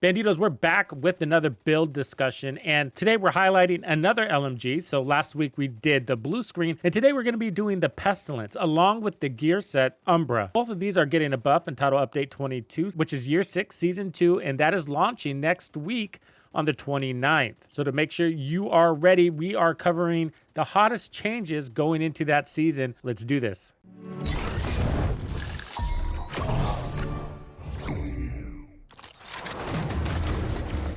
Banditos, we're back with another build discussion, and today we're highlighting another LMG. So last week we did the blue screen, and today we're going to be doing the Pestilence along with the gear set Umbra. Both of these are getting a buff in Title Update 22, which is Year 6, Season 2, and that is launching next week on the 29th. So to make sure you are ready, we are covering the hottest changes going into that season. Let's do this.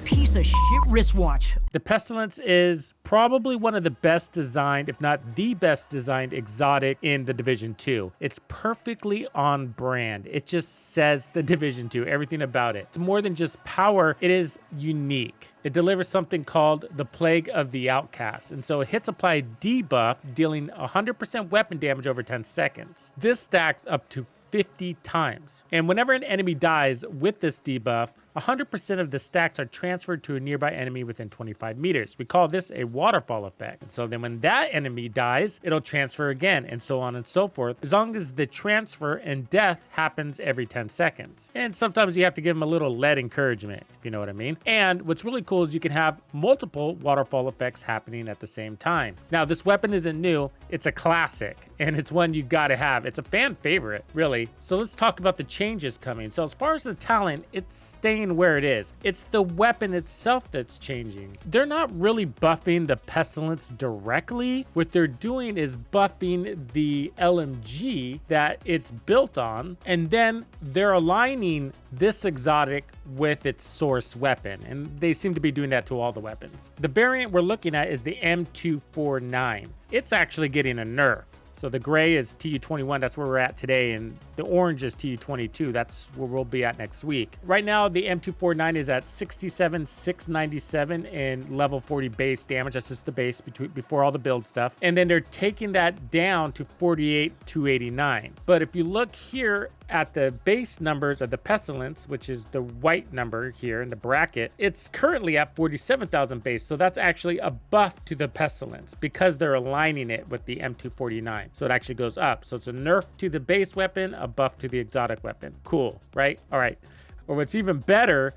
Piece of shit wristwatch. The Pestilence is probably one of the best designed, if not the best designed exotic in the Division 2. It's perfectly on brand. It just says the Division 2, everything about it. It's more than just power, it is unique. It delivers something called the Plague of the Outcast, and so it hits apply debuff, dealing 100% weapon damage over 10 seconds. This stacks up to 50 times. And whenever an enemy dies with this debuff, 100% of the stacks are transferred to a nearby enemy within 25 meters. We call this a waterfall effect. And so then when that enemy dies, it'll transfer again, and so on and so forth, as long as the transfer and death happens every 10 seconds. And sometimes you have to give them a little lead encouragement, if you know what I mean. And what's really cool is you can have multiple waterfall effects happening at the same time. Now, this weapon isn't new. It's a classic, and it's one you gotta have. It's a fan favorite, really. So let's talk about the changes coming. So as far as the talent, it's staying where it is. It's the weapon itself that's changing. They're not really buffing the Pestilence directly. What they're doing is buffing the LMG that it's built on, and then they're aligning this exotic with its source weapon, and they seem to be doing that to all the weapons. The variant we're looking at is the M249. It's actually getting a nerf. So the gray is TU21, that's where we're at today, and the orange is TU22, that's where we'll be at next week. Right now, the M249 is at 67,697 in level 40 base damage. That's just the base before all the build stuff. And then they're taking that down to 48,289. But if you look here at the base numbers of the Pestilence, which is the white number here in the bracket, it's currently at 47,000 base. So that's actually a buff to the Pestilence because they're aligning it with the M249. So it actually goes up. So it's a nerf to the base weapon, a buff to the exotic weapon. Cool, right? All right. Or what's even better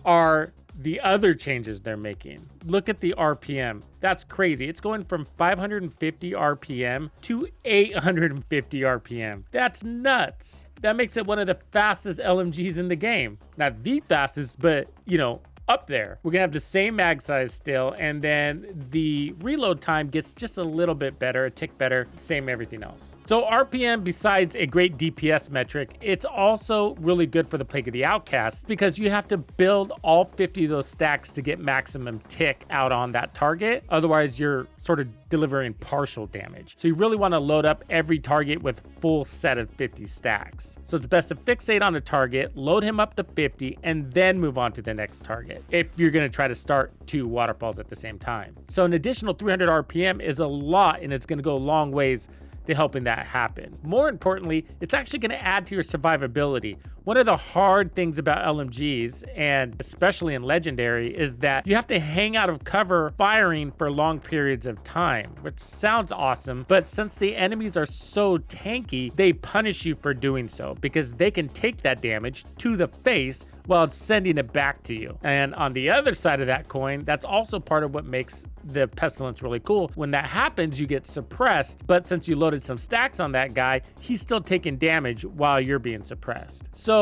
are the other changes they're making. Look at the RPM. That's crazy. It's going from 550 RPM to 850 RPM. That's nuts. That makes it one of the fastest LMGs in the game. Not the fastest, but, you know, up there. We're gonna have the same mag size still, and then the reload time gets just a little bit better, a tick better, same everything else. So RPM, besides a great DPS metric, it's also really good for the Plague of the Outcast because you have to build all 50 of those stacks to get maximum tick out on that target. Otherwise, you're sort of delivering partial damage. So you really want to load up every target with full set of 50 stacks. So it's best to fixate on a target, load him up to 50, and then move on to the next target if you're going to try to start 2 waterfalls at the same time. So an additional 300 RPM is a lot, and it's going to go a long ways to helping that happen. More importantly, it's actually going to add to your survivability. One of the hard things about LMGs, and especially in Legendary, is that you have to hang out of cover firing for long periods of time, which sounds awesome, but since the enemies are so tanky, they punish you for doing so because they can take that damage to the face while sending it back to you. And on the other side of that coin, that's also part of what makes the Pestilence really cool. When that happens, you get suppressed, but since you loaded some stacks on that guy, he's still taking damage while you're being suppressed. So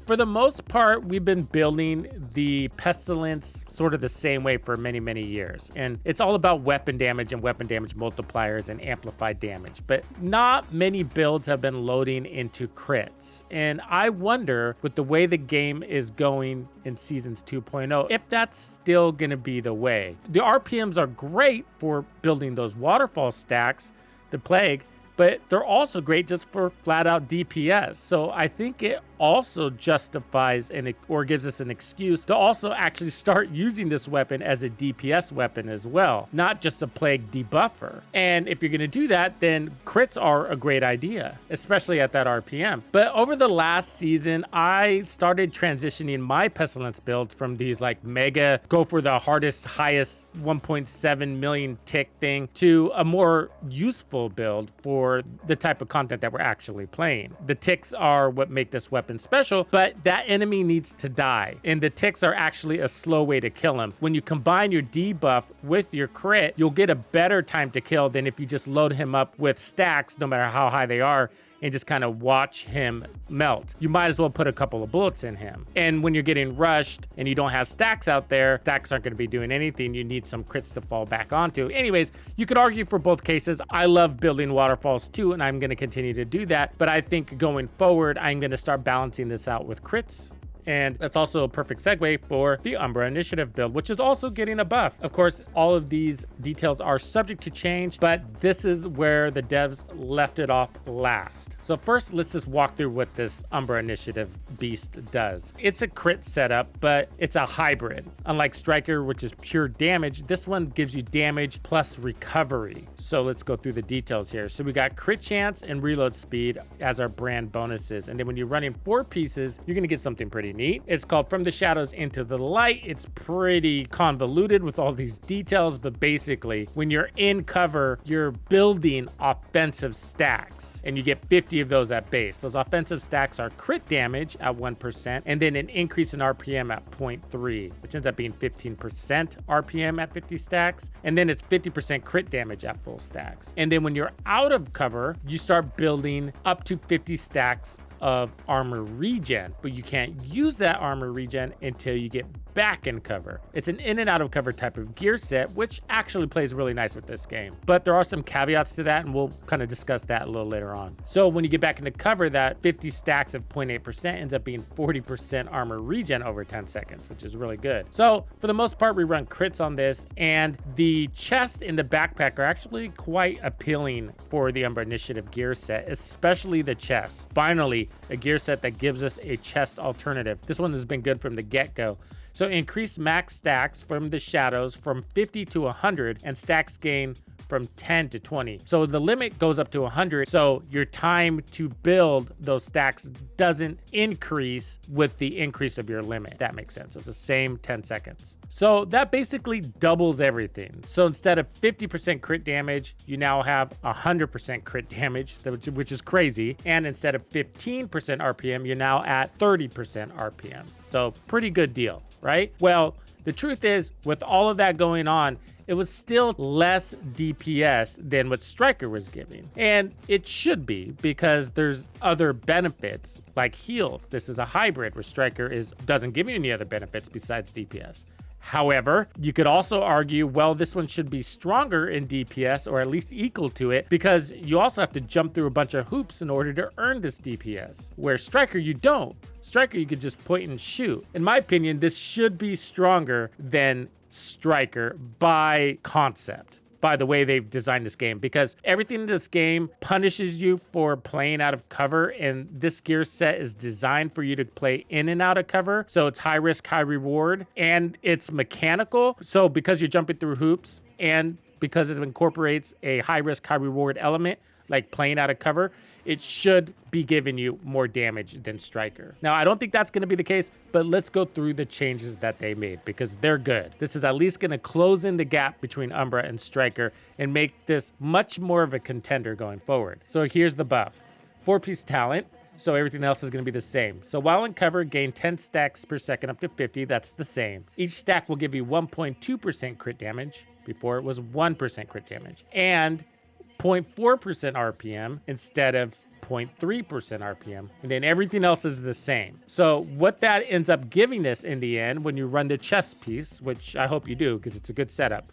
for the most part, we've been building the Pestilence sort of the same way for many, many years. And it's all about weapon damage and weapon damage multipliers and amplified damage. But not many builds have been loading into crits. And I wonder, with the way the game is going in Seasons 2.0, if that's still going to be the way. The RPMs are great for building those waterfall stacks, the Plague, but they're also great just for flat out DPS. So I think it also justifies or gives us an excuse to also actually start using this weapon as a DPS weapon as well, not just a Plague debuffer. And if you're going to do that, then crits are a great idea, especially at that RPM. But over the last season, I started transitioning my Pestilence builds from these like mega, go for the hardest, highest 1.7 million tick thing to a more useful build for the type of content that we're actually playing. The ticks are what make this weapon weapon special, but that enemy needs to die. And the ticks are actually a slow way to kill him. When you combine your debuff with your crit, you'll get a better time to kill than if you just load him up with stacks, no matter how high they are, and just kind of watch him melt. You might as well put a couple of bullets in him. And when you're getting rushed and you don't have stacks out there, stacks aren't going to be doing anything. You need some crits to fall back onto. Anyways, you could argue for both cases. I love building waterfalls too, and I'm going to continue to do that. But I think going forward, I'm going to start balancing this out with crits. And that's also a perfect segue for the Umbra Initiative build, which is also getting a buff. Of course, all of these details are subject to change, but this is where the devs left it off last. So first, let's just walk through what this Umbra Initiative beast does. It's a crit setup, but it's a hybrid. Unlike Striker, which is pure damage, this one gives you damage plus recovery. So let's go through the details here. So we got crit chance and reload speed as our brand bonuses. And then when you're running 4 pieces, you're gonna get something pretty neat. It's called From the Shadows into the Light. It's pretty convoluted with all these details, but basically when you're in cover, you're building offensive stacks and you get 50 of those at base. Those offensive stacks are crit damage at 1% and then an increase in RPM at 0.3, which ends up being 15% RPM at 50 stacks. And then it's 50% crit damage at full stacks. And then when you're out of cover, you start building up to 50 stacks of armor regen, but you can't use that armor regen until you get back in cover. It's an in and out of cover type of gear set, which actually plays really nice with this game. But there are some caveats to that, and we'll kind of discuss that a little later on. So when you get back into cover, that 50 stacks of 0.8% ends up being 40% armor regen over 10 seconds, which is really good. So for the most part, we run crits on this, and the chest and the backpack are actually quite appealing for the Umbra Initiative gear set, especially the chest. Finally, a gear set that gives us a chest alternative. This one has been good from the get-go. So increase max stacks from the shadows from 50 to 100 and stacks gain from 10 to 20. So the limit goes up to 100. So your time to build those stacks doesn't increase with the increase of your limit. That makes sense. So it's the same 10 seconds. So that basically doubles everything. So instead of 50% crit damage, you now have 100% crit damage, which is crazy. And instead of 15% RPM, you're now at 30% RPM. So pretty good deal, right? Well, the truth is, with all of that going on, it was still less DPS than what Striker was giving. And it should be, because there's other benefits like heals. This is a hybrid where Striker doesn't give you any other benefits besides DPS. However, you could also argue, well, this one should be stronger in DPS or at least equal to it, because you also have to jump through a bunch of hoops in order to earn this DPS, where Striker, you don't. Striker, you could just point and shoot. In my opinion, this should be stronger than Striker by concept, by the way they've designed this game, because everything in this game punishes you for playing out of cover, and this gear set is designed for you to play in and out of cover. So it's high risk, high reward, and it's mechanical. So because you're jumping through hoops and because it incorporates a high risk, high reward element, like playing out of cover, it should be giving you more damage than Striker. Now, I don't think that's going to be the case, but let's go through the changes that they made, because they're good. This is at least going to close in the gap between Umbra and Striker and make this much more of a contender going forward. So here's the buff. 4-piece talent. So everything else is going to be the same. So while in cover, gain 10 stacks per second up to 50. That's the same. Each stack will give you 1.2% crit damage. Before it was 1% crit damage. And 0.4% RPM instead of 0.3% RPM, and then everything else is the same. So what that ends up giving us in the end, when you run the chest piece, which I hope you do because it's a good setup,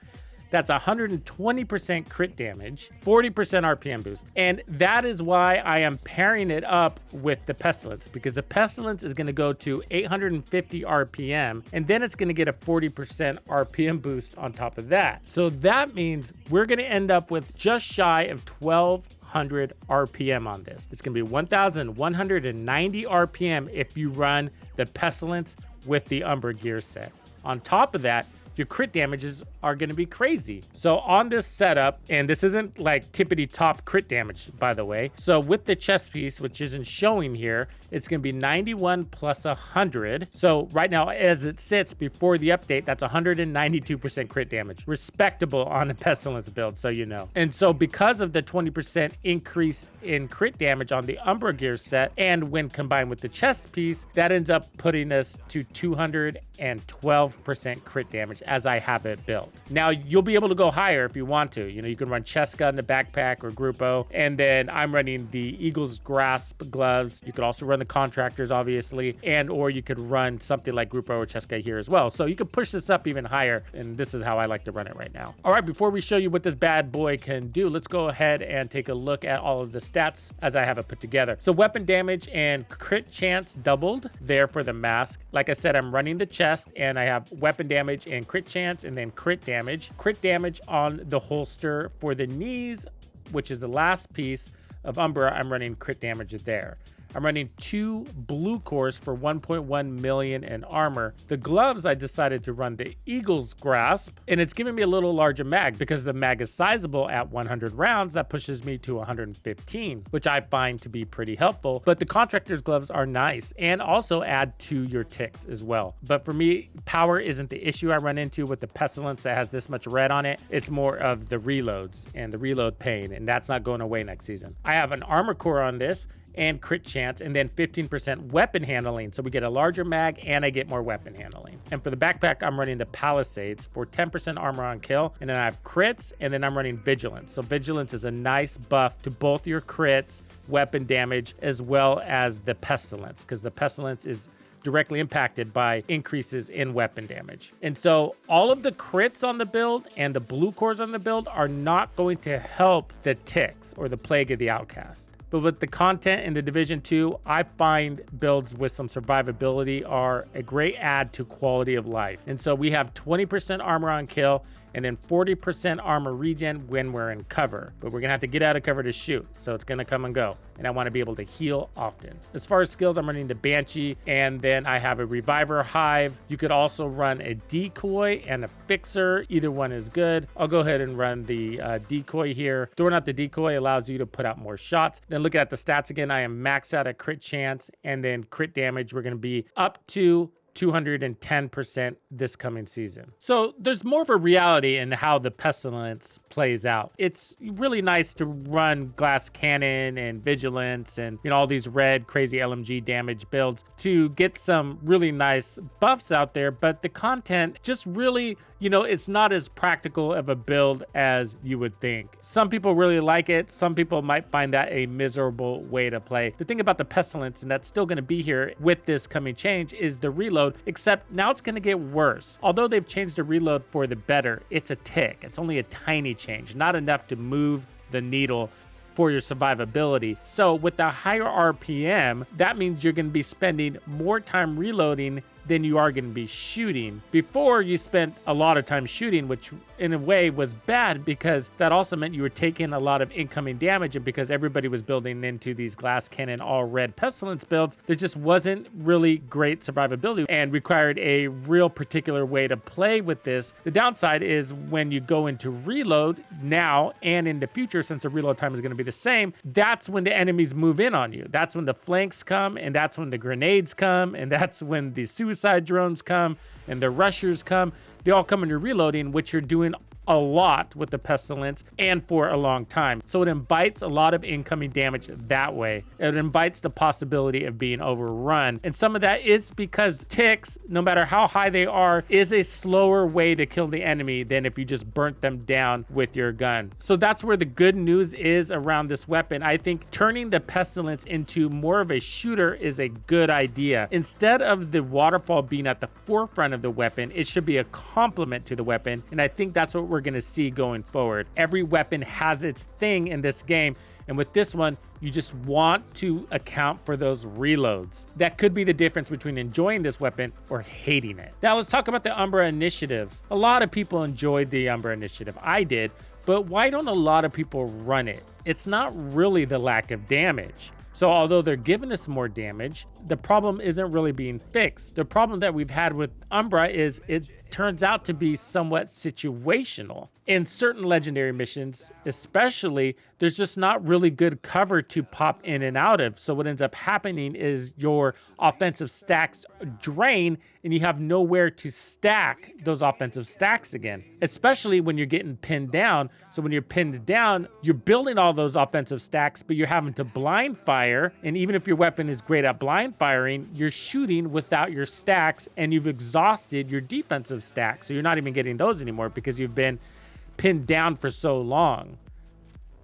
that's 120% crit damage, 40% RPM boost. And that is why I am pairing it up with the Pestilence, because the Pestilence is going to go to 850 RPM, and then it's going to get a 40% RPM boost on top of that. So that means we're going to end up with just shy of 1200 RPM on this. It's going to be 1190 RPM if you run the Pestilence with the Umbra gear set. On top of that, your crit damages are going to be crazy. So on this setup, and this isn't like tippity top crit damage, by the way. So with the chest piece, which isn't showing here, it's going to be 91 plus 100. So right now, as it sits before the update, that's 192% crit damage. Respectable on a Pestilence build, so you know. And so because of the 20% increase in crit damage on the Umbra gear set, and when combined with the chest piece, that ends up putting us to 212% crit damage as I have it built. Now, you'll be able to go higher if you want to. You know, you can run Cheska in the backpack or Grupo, and then I'm running the Eagle's Grasp gloves. You could also run the Contractors, obviously, and or you could run something like Grupo or Cheska here as well. So you can push this up even higher, and this is how I like to run it right now. All right, before we show you what this bad boy can do, let's go ahead and take a look at all of the stats as I have it put together. So weapon damage and crit chance doubled there for the mask. Like I said, I'm running the chest, and I have weapon damage and crit chance, and then crit damage. Crit damage on the holster for the knees, which is the last piece of Umbra. I'm running crit damage there. I'm running 2 blue cores for 1.1 million in armor. The gloves, I decided to run the Eagle's Grasp, and it's giving me a little larger mag because the mag is sizable at 100 rounds. That pushes me to 115, which I find to be pretty helpful. But the Contractor's gloves are nice and also add to your ticks as well. But for me, power isn't the issue I run into with the Pestilence that has this much red on it. It's more of the reloads and the reload pain, and that's not going away next season. I have an armor core on this, and crit chance, and then 15% weapon handling. So we get a larger mag and I get more weapon handling. And for the backpack, I'm running the Palisades for 10% armor on kill, and then I have crits, and then I'm running Vigilance. So Vigilance is a nice buff to both your crits, weapon damage, as well as the Pestilence, because the Pestilence is directly impacted by increases in weapon damage. And so all of the crits on the build and the blue cores on the build are not going to help the ticks or the Plague of the Outcast. But with the content in the Division 2, I find builds with some survivability are a great add to quality of life. And so we have 20% armor on kill, and then 40% armor regen when we're in cover. But we're gonna have to get out of cover to shoot, so it's gonna come and go. And I wanna be able to heal often. As far as skills, I'm running the Banshee, and then I have a Reviver Hive. You could also run a Decoy and a Fixer. Either one is good. I'll go ahead and run the Decoy here. Throwing out the Decoy allows you to put out more shots. Then looking at the stats again, I am maxed out at crit chance, and then crit damage, we're gonna be up to 210% this coming season. So there's more of a reality in how the Pestilence plays out. It's really nice to run Glass Cannon and Vigilance and, you know, all these red crazy LMG damage builds to get some really nice buffs out there, but the content just really, you know, it's not as practical of a build as you would think. Some people really like it. Some people might find that a miserable way to play. The thing about the Pestilence, and that's still going to be here with this coming change, is the reload, except now it's going to get worse. Although they've changed the reload for the better, it's a tick. It's only a tiny change, not enough to move the needle for your survivability. So with the higher RPM, that means you're going to be spending more time reloading than you are going to be shooting. Before, you spent a lot of time shooting, which in a way was bad because that also meant you were taking a lot of incoming damage, and because everybody was building into these Glass Cannon all red Pestilence builds, there just wasn't really great survivability and required a real particular way to play with this. The downside is when you go into reload now and in the future, since the reload time is going to be the same, that's when the enemies move in on you. That's when the flanks come, and that's when the grenades come, and that's when the suicide drones come and the rushers come. They all come when you're reloading, which you're doing a lot with the Pestilence and for a long time. So it invites a lot of incoming damage that way. It invites the possibility of being overrun. And some of that is because ticks, no matter how high they are, is a slower way to kill the enemy than if you just burnt them down with your gun. So that's where the good news is around this weapon. I think turning the Pestilence into more of a shooter is a good idea. Instead of the waterfall being at the forefront of the weapon, it should be a complement to the weapon. And I think that's what we're going to see going forward. Every weapon has its thing in this game, and with this one, you just want to account for those reloads. That could be the difference between enjoying this weapon or hating it. Now let's talk about the Umbra Initiative. A lot of people enjoyed the Umbra Initiative. I did, but why don't a lot of people run it? It's not really the lack of damage. So although they're giving us more damage, the problem isn't really being fixed. The problem that we've had with Umbra is turns out to be somewhat situational. In certain legendary missions, especially, there's just not really good cover to pop in and out of. So what ends up happening is your offensive stacks drain and you have nowhere to stack those offensive stacks again, especially when you're getting pinned down. So when you're pinned down, you're building all those offensive stacks, but you're having to blind fire. And even if your weapon is great at blind firing, you're shooting without your stacks and you've exhausted your defensive stacks. So you're not even getting those anymore because you've been pinned down for so long.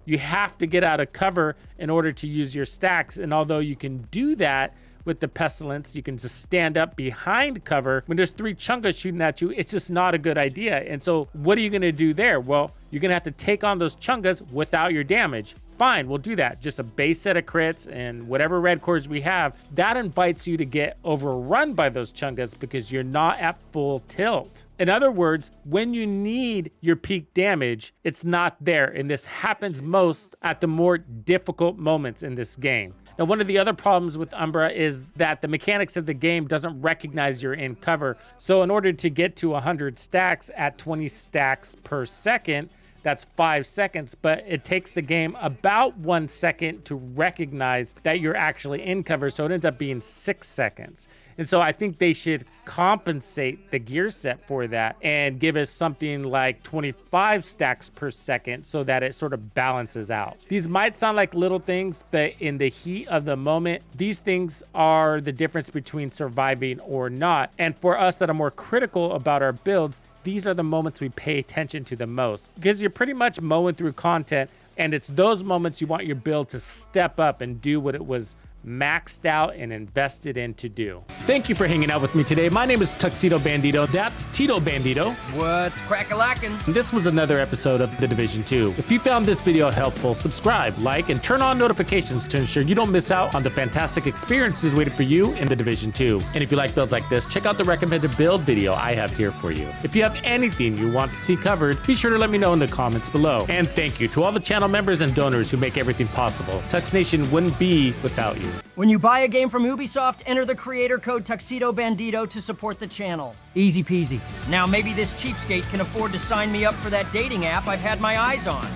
You have to get out of cover in order to use your stacks. And although you can do that with the Pestilence, you can just stand up behind cover. When there's 3 chungas shooting at you, it's just not a good idea. And so what are you gonna do there? Well, you're gonna have to take on those chungas without your damage. Fine, we'll do that. Just a base set of crits and whatever red cores we have, that invites you to get overrun by those chungas because you're not at full tilt. In other words, when you need your peak damage, it's not there. And this happens most at the more difficult moments in this game. Now, one of the other problems with Umbra is that the mechanics of the game doesn't recognize you're in cover. So in order to get to 100 stacks at 20 stacks per second, that's 5 seconds, but it takes the game about 1 second to recognize that you're actually in cover, so it ends up being 6 seconds. And so I think they should compensate the gear set for that and give us something like 25 stacks per second so that it sort of balances out. These might sound like little things, but in the heat of the moment, these things are the difference between surviving or not. And for us that are more critical about our builds, these are the moments we pay attention to the most because you're pretty much mowing through content, and it's those moments you want your build to step up and do what it was maxed out and invested in to do. Thank you for hanging out with me today. My name is Tuxedo Bandido. That's Tito Bandido. What's crack-a-lackin'? And this was another episode of The Division 2. If you found this video helpful, subscribe, like, and turn on notifications to ensure you don't miss out on the fantastic experiences waiting for you in The Division 2. And if you like builds like this, check out the recommended build video I have here for you. If you have anything you want to see covered, be sure to let me know in the comments below. And thank you to all the channel members and donors who make everything possible. Tux Nation wouldn't be without you. When you buy a game from Ubisoft, enter the creator code Tuxedo Bandido to support the channel. Easy peasy. Now maybe this cheapskate can afford to sign me up for that dating app I've had my eyes on.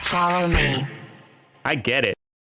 Follow me. I get it.